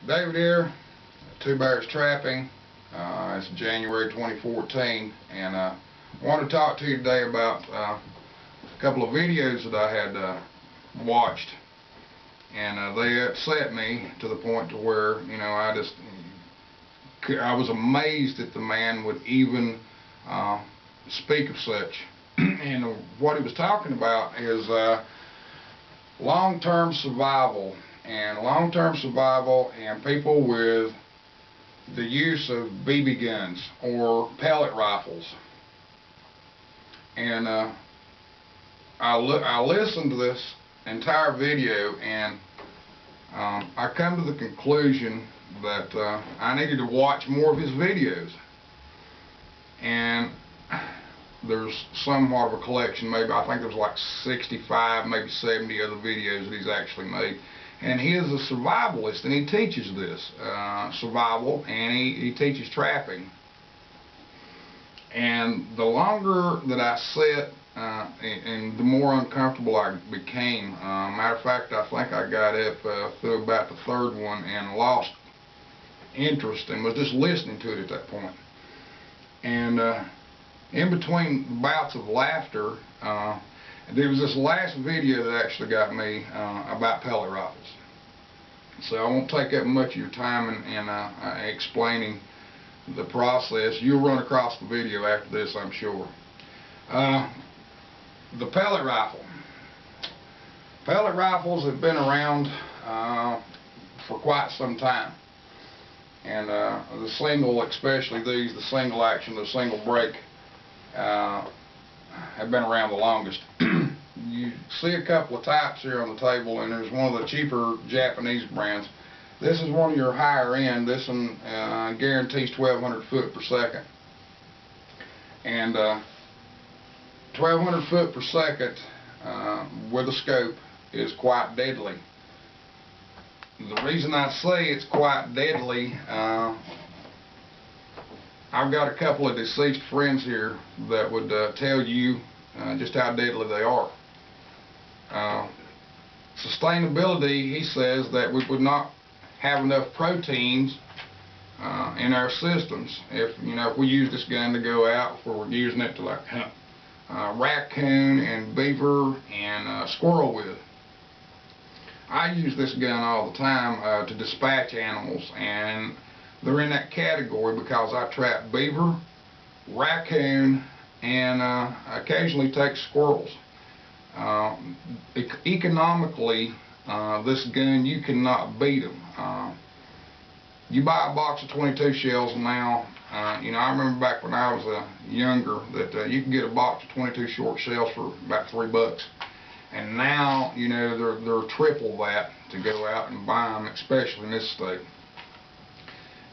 David here, Two Bears Trapping. It's January 2014, and I want to talk to you today about a couple of videos that I had watched, and they upset me to the point to where, you know, I was amazed that the man would even speak of such. And what he was talking about is long-term survival and people with the use of BB guns or pellet rifles. And I listened to this entire video, and I come to the conclusion that I needed to watch more of his videos. And there's somewhat of a collection, maybe I think there's like 65, maybe 70 other videos that he's actually made. And he is a survivalist, and he teaches this survival, and he teaches trapping. And the longer that I sat, and the more uncomfortable I became. Matter of fact, I think I got up through about the third one and lost interest and was just listening to it at that point. And in between bouts of laughter, there was this last video that actually got me about pellet rifles. So I won't take up much of your time in explaining the process. You'll run across the video after this, I'm sure. The pellet rifle. Pellet rifles have been around for quite some time. And the single, especially these, the single action, the single break, have been around the longest. You see a couple of types here on the table, and there's one of the cheaper Japanese brands. This is one of your higher end. This one guarantees 1,200 foot per second. And 1,200 foot per second with a scope is quite deadly. The reason I say it's quite deadly, I've got a couple of deceased friends here that would tell you just how deadly they are. Sustainability, he says that we would not have enough proteins in our systems if we use this gun to go out, if we're using it to like hunt raccoon and beaver and squirrel with. I use this gun all the time to dispatch animals, and they're in that category because I trap beaver, raccoon, and occasionally take squirrels. Economically, this gun, you cannot beat them. You buy a box of 22 shells now. I remember back when I was younger that you could get a box of 22 short shells for about $3. And now, they're triple that to go out and buy them, especially in this state.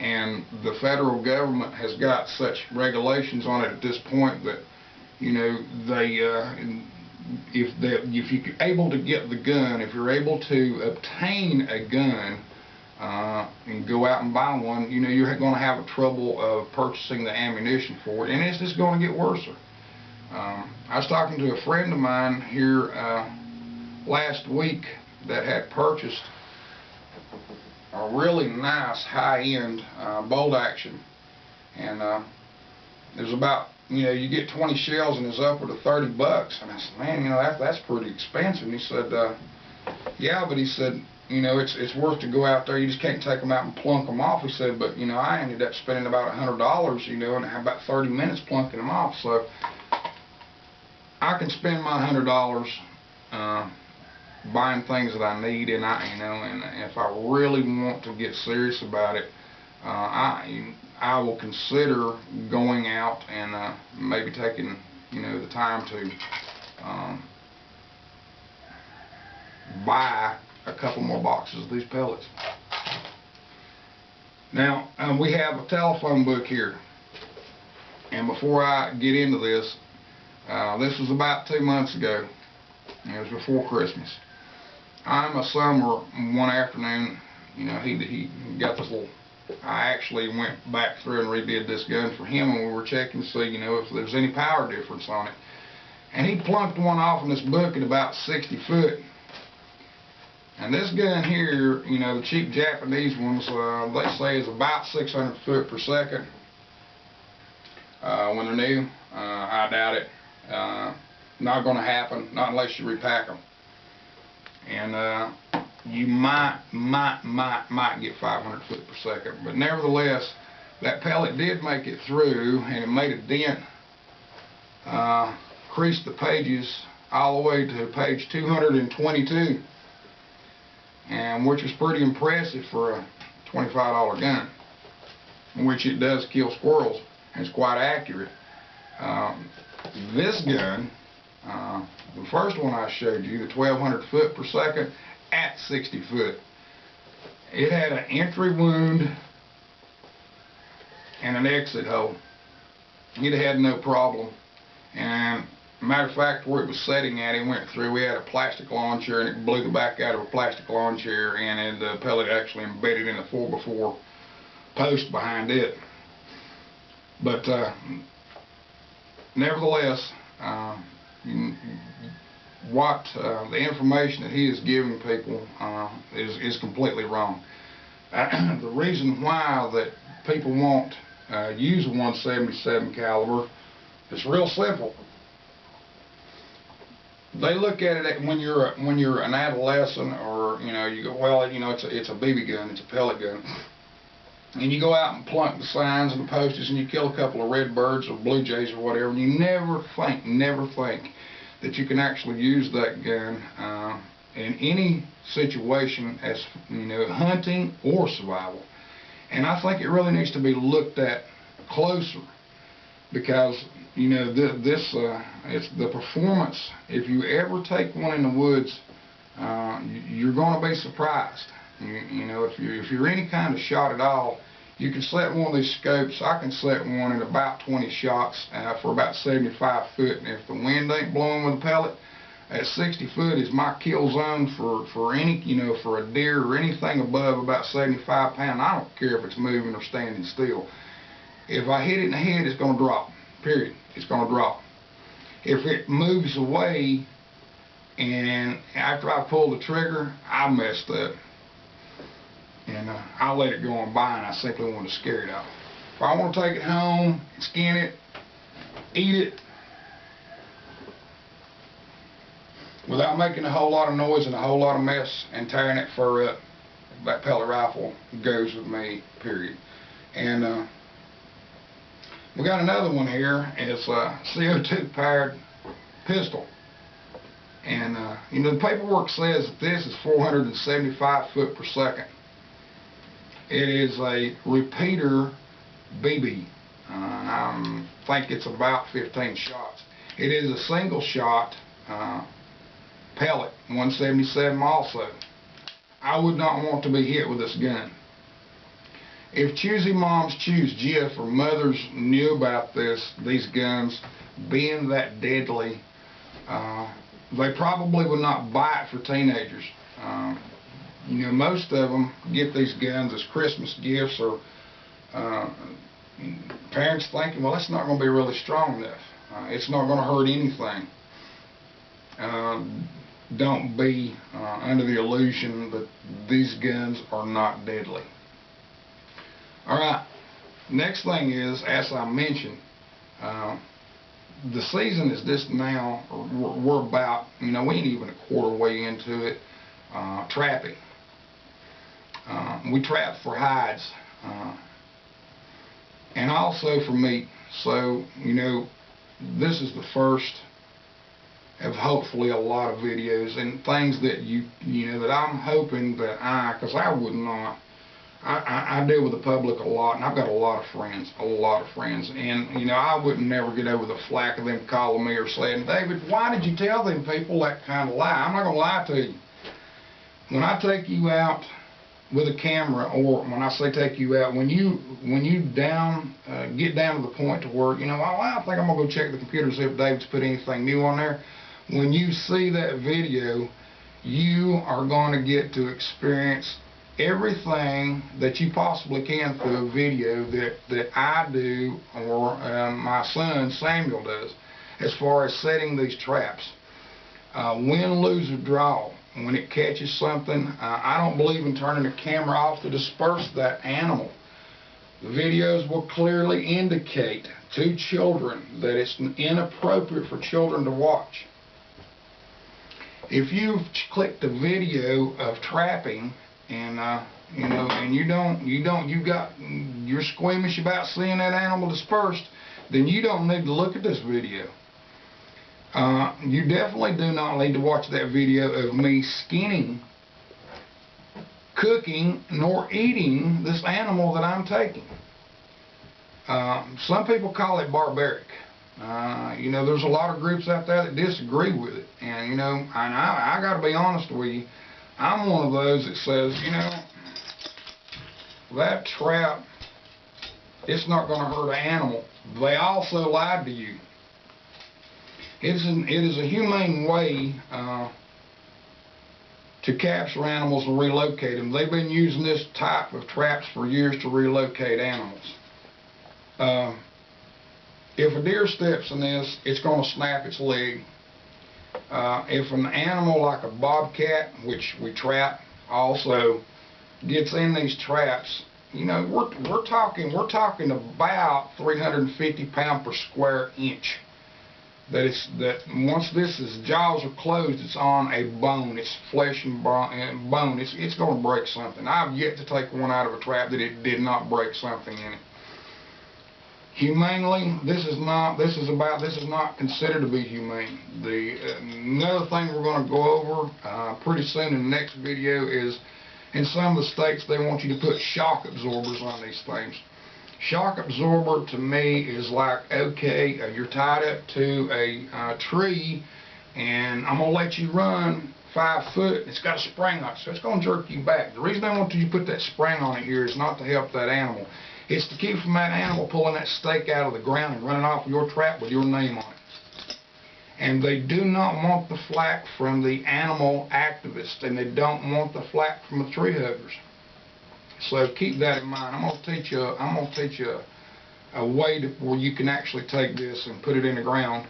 And the federal government has got such regulations on it at this point that, if you're able to get the gun, if you're able to obtain a gun and go out and buy one, you're going to have a trouble of purchasing the ammunition for it, and it's just going to get worse. I was talking to a friend of mine here last week that had purchased a really nice high-end bolt action, and there's about, you get 20 shells and it's upward of $30. And I said, man, that's pretty expensive. And he said, yeah, but he said, it's worth to go out there. You just can't take them out and plunk them off. He said, but I ended up spending about $100, and I have about 30 minutes plunking them off. So I can spend my $100 buying things that I need, and and if I really want to get serious about it, I will consider going out and maybe taking the time to buy a couple more boxes of these pellets. Now we have a telephone book here, and before I get into this, this was about 2 months ago. It was before Christmas. My son one afternoon, he got this little. I actually went back through and redid this gun for him, and we were checking to see, if there's any power difference on it. And he plunked one off in this book at about 60 foot. And this gun here, you know, the cheap Japanese ones, they say is about 600 foot per second when they're new. I doubt it. Not going to happen, not unless you repack them. And you might get 500 foot per second. But nevertheless, that pellet did make it through, and it made a dent, creased the pages all the way to page 222. And which is pretty impressive for a $25 gun, which it does kill squirrels, and it's quite accurate. This gun, the first one I showed you, the 1200 foot per second at 60 foot, it had an entry wound and an exit hole. It had no problem. And matter of fact, where it was setting at, it went through. We had a plastic lawn chair, and it blew the back out of a plastic lawn chair, and the pellet actually embedded in the 4x4 post behind it. But nevertheless, the information that he is giving people is completely wrong. The reason why that people won't use a 177 caliber is real simple. They look at it when you're an adolescent, or you know, you go, well, you know, it's a BB gun, it's a pellet gun, and you go out and plunk the signs and the posters, and you kill a couple of red birds or blue jays or whatever, and you never think that you can actually use that gun in any situation, as you know, hunting or survival. And I think it really needs to be looked at closer, because you know, it's the performance. If you ever take one in the woods, you're going to be surprised. You know, if you're any kind of shot at all, you can set one of these scopes. I can set one at about 20 shots for about 75 foot, and if the wind ain't blowing with a pellet, at 60 foot is my kill zone for any, you know, for a deer or anything above about 75 pounds. I don't care if it's moving or standing still. If I hit it in the head, it's going to drop. Period. It's going to drop. If it moves away, and after I pull the trigger, I messed up, and I let it go on by, and I simply want to scare it off. If I want to take it home, skin it, eat it, without making a whole lot of noise and a whole lot of mess and tearing that fur up, that pellet rifle goes with me, period. And we got another one here. It's a CO2 powered pistol. And you know, the paperwork says that this is 475 foot per second. It is a repeater BB. I think it's about 15 shots. It is a single shot pellet, 177 also. I would not want to be hit with this gun. If choosy moms choose GIF or mothers knew about these guns being that deadly, they probably would not buy it for teenagers. You know, most of them get these guns as Christmas gifts, or parents thinking, well, it's not going to be really strong enough. It's not going to hurt anything. Don't be under the illusion that these guns are not deadly. Alright, next thing is, as I mentioned, the season is just now, we're about, you know, we ain't even a quarter way into it, trapping. We trap for hides, and also for meat. So, you know, this is the first of hopefully a lot of videos and things that you know, that I'm hoping that because I would not, I deal with the public a lot, and I've got a lot of friends, and you know, I wouldn't never get over the flack of them calling me or saying, David, why did you tell them people that kind of lie? I'm not going to lie to you. When I take you out with a camera, or when I say take you out, when you get down to the point to where, you know, I think I'm going to go check the computer to see if David's put anything new on there. When you see that video, you are going to get to experience everything that you possibly can through a video that I do, or my son Samuel does, as far as setting these traps. Win, lose, or draw. when it catches something, I don't believe in turning the camera off to disperse that animal. The videos will clearly indicate to children that it's inappropriate for children to watch. If you've clicked a video of trapping and and you're squeamish about seeing that animal dispersed, then you don't need to look at this video. You definitely do not need to watch that video of me skinning, cooking, nor eating this animal that I'm taking. Some people call it barbaric. There's a lot of groups out there that disagree with it, and I got to be honest with you. I'm one of those that says, that trap, it's not going to hurt an animal. They also lied to you. It is a humane way to capture animals and relocate them. They've been using this type of traps for years to relocate animals. If a deer steps in this, it's going to snap its leg. If an animal like a bobcat, which we trap, also gets in these traps, we're talking about 350 pounds per square inch. That once this jaws are closed, it's on a bone. It's flesh and bone. It's going to break something. I've yet to take one out of a trap that it did not break something in it. Humanely, this is not considered to be humane. Another thing we're going to go over pretty soon in the next video is, in some of the states they want you to put shock absorbers on these things. Shock absorber to me is like, okay, you're tied up to a tree and I'm going to let you run 5 foot. It's got a spring on it, so it's going to jerk you back. The reason I want you to put that spring on it here is not to help that animal. It's to keep from that animal pulling that stake out of the ground and running off your trap with your name on it. And they do not want the flack from the animal activists, and they don't want the flack from the tree huggers. So keep that in mind. I'm going to teach you a way where you can actually take this and put it in the ground,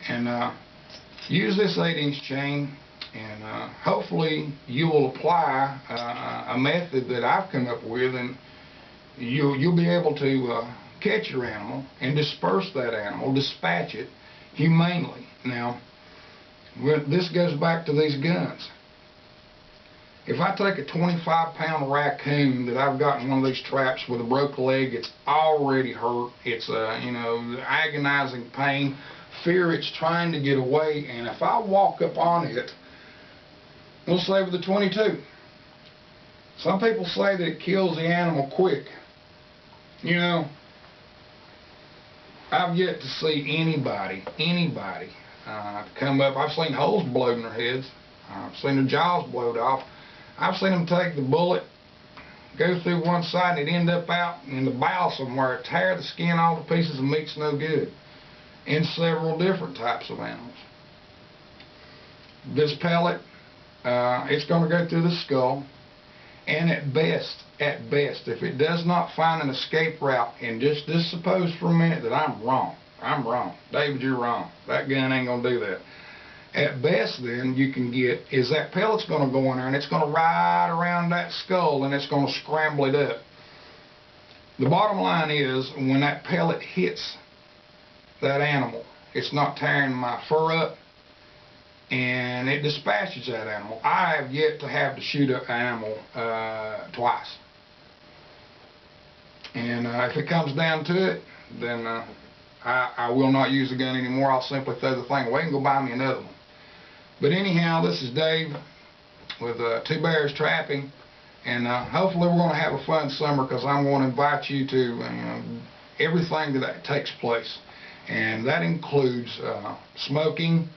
and use this 8-inch chain, and hopefully you will apply a method that I've come up with, and you'll be able to catch your animal and disperse that animal, dispatch it humanely. Now, this goes back to these guns. If I take a 25-pound raccoon that I've got in one of these traps with a broke leg, it's already hurt. It's agonizing pain, fear it's trying to get away, and if I walk up on it, we'll say with a 22. Some people say that it kills the animal quick. I've yet to see anybody come up. I've seen holes blowed in their heads. I've seen their jaws blowed off. I've seen them take the bullet, go through one side, and it end up out in the bowel somewhere, tear the skin all to pieces, and meat's no good. In several different types of animals. This pellet, it's going to go through the skull. And at best, if it does not find an escape route, and just suppose for a minute that I'm wrong. David, you're wrong. That gun ain't going to do that. At best, then, you can get is that pellet's going to go in there, and it's going to ride around that skull, and it's going to scramble it up. The bottom line is, when that pellet hits that animal, it's not tearing my fur up, and it dispatches that animal. I have yet to have to shoot an animal twice. And if it comes down to it, then I will not use the gun anymore. I'll simply throw the thing away and go buy me another one. But anyhow, this is Dave with Two Bears Trapping, and hopefully we're going to have a fun summer, because I'm going to invite you to everything that takes place, and that includes smoking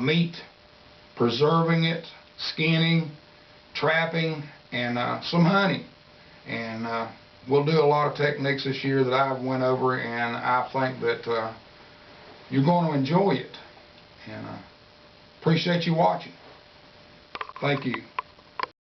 meat, preserving it, skinning, trapping, and some hunting. And we'll do a lot of techniques this year that I've went over, and I think that you're going to enjoy it. And appreciate you watching. Thank you.